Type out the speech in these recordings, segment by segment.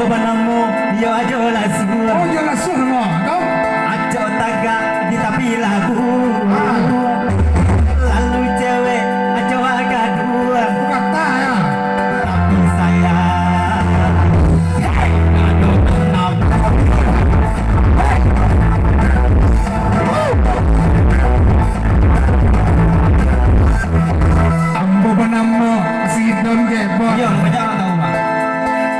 Ambo banamu yo ajo lasu. Oh jelas semua, kau. Ajo tagak di tapi lagu. Lalu cewek ajo agak dua. Kata ya. Tapi saya aduh Ambo banamu si don gebor. yo banyak orang tahu mah.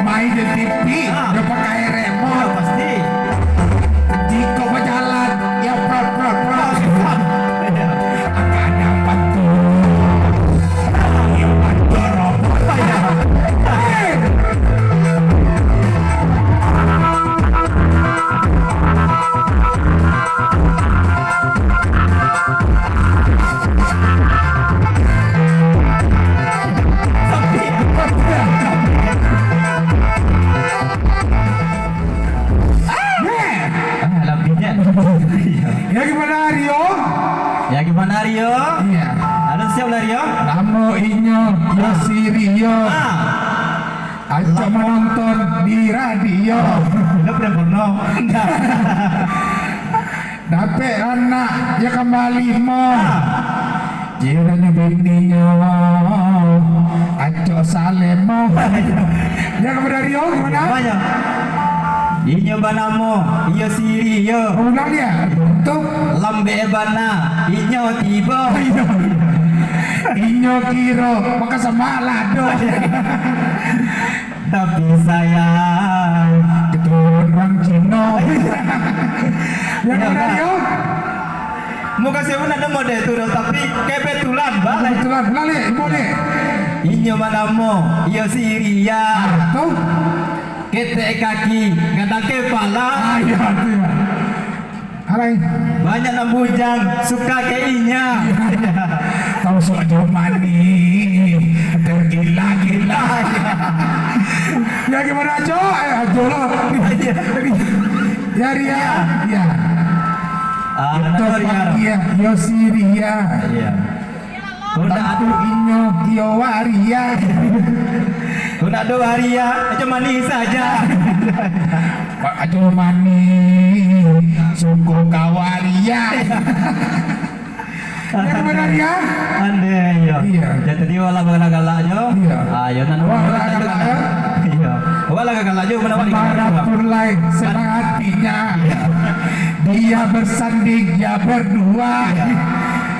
Main di TV, udah pakai Oh remote. pasti. Jika berjalan, ya prot. Akan dapat tuh. Yang bantu robot. Hei! Lebihnya. Ya gimana Rio? Ya gimana Rio? Iya. Halo siap lah Rio? Namo inyo Yosi Rio. Aja menonton di radio. Lo pernah porno? Enggak. Dapat anak ya kembali mo. Jiranya bininya. Aco salemo. Ya kepada Rio gimana? Banyak. Inyo banamo, iyo siri yo. Ulang dia. Tuh. Lambe bana, inyo tiba. Inyo kiro maka sama lado. Tapi sayang Keturun orang Cino. Ya kepada Rio. muka saya pun ada mode itu tapi kayak betulan balik. Kebetulan balik boleh. Inyo banamo, iyo siri ya. Tuh. Ketek kaki, kadang kepala. Ayo tuh ya. Alay. Banyak nambujang, suka keinya. Tahu soal jauh mani. Tergila-gila. Ya gimana Ajo? Ajo lo. Ya Ria. Ya. Itu pagi ya. Yosi Ria. Iya. Udah Tatu inyo iyo waria. Udah do Haria, aja manis saja. Pak Ajo mani. Sungguh kawaria. Ya gimana Ria? Ande yo. Iya. Jadi tadi wala galak jo. Iya. Ayo nan Wala galak, ya. Iya. Wala galak jo mana wali. Manapun lain senang hatinya. Dia bersanding, dia berdua.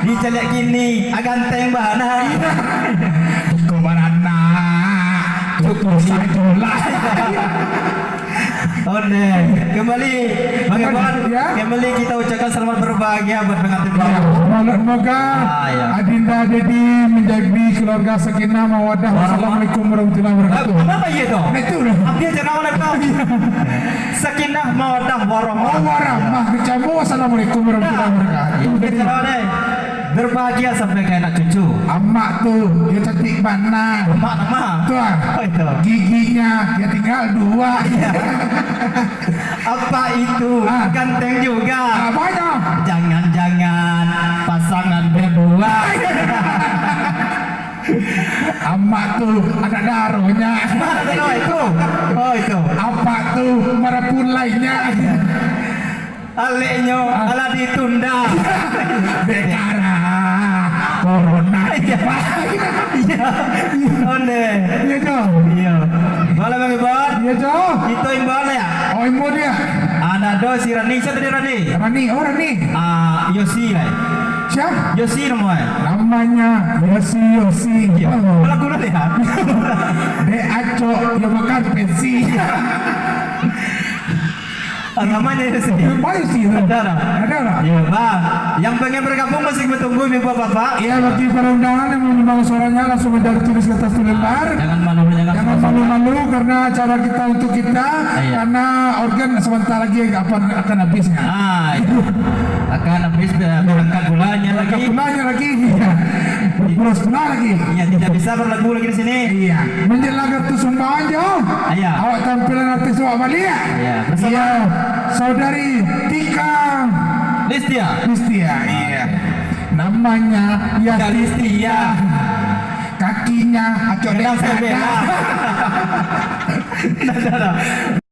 Di celek gini, aganteng bana. Kumarana, tutup sajola. Ode, kembali bagaimana? Ya. Kembali kita ucapkan selamat berbahagia buat pengantin baru. Semoga iya. Adinda Dedi menjadi keluarga sakinah mawaddah. Wassalamualaikum warahmatullahi wabarakatuh. Kenapa gitu? Nah, itu udah. Abdi aja oleh kau. Sakinah mawaddah warahmah. Warahmah kecamu. Wassalamualaikum warahmatullahi wabarakatuh. Kita deh berbahagia sampai kayak anak cucu. Amak tuh, dia cantik mana? Emak nama. Tuh, Oh itu. giginya dia tinggal dua. Apa itu? Ah. Ganteng juga. Apanya? Jangan-jangan pasangan berdua. Amak tuh ada daronya. Oh itu. Oh itu. Apa tuh merepun lainnya? Aleknya ala ditunda. Negara corona. Iya. Onde. Iya Jo. Iya. Boleh Bang Ibon? Iya Jo. Itu imbal ya. Oh ibu dia. Ada do si Rani, siapa tadi Rani? Rani, oh Rani. Yosi lah. Siapa? Yosi namanya. Namanya Yosi. Oh. Kalau guru lihat. De Aco yang makan pensi. Namanya Yosi. Baik sih. Ada lah. Ada lah. Iya Bang. Yang pengen bergabung masih menunggu ibu bapak. Iya bagi para undangan yang mau menyumbang suaranya langsung mencari tulis di atas lembar. Jangan malu Jangan malu-malu karena acara kita untuk kita Iya. karena organ sebentar lagi akan habisnya. Itu. Akan habis berangkat bulannya lagi. Kepunanya lagi. Berpulas pula lagi. Iya tidak bisa berlagu lagi di sini. Iya. Menjelang kartu sumbangan Jo. Iya. Awak tampilan artis awak Malia. Iya. Bersama Iya. Saudari Tika Listia. Listia. Iya. Namanya Tika Listia. Kakinya acok Kadang saya dek bela.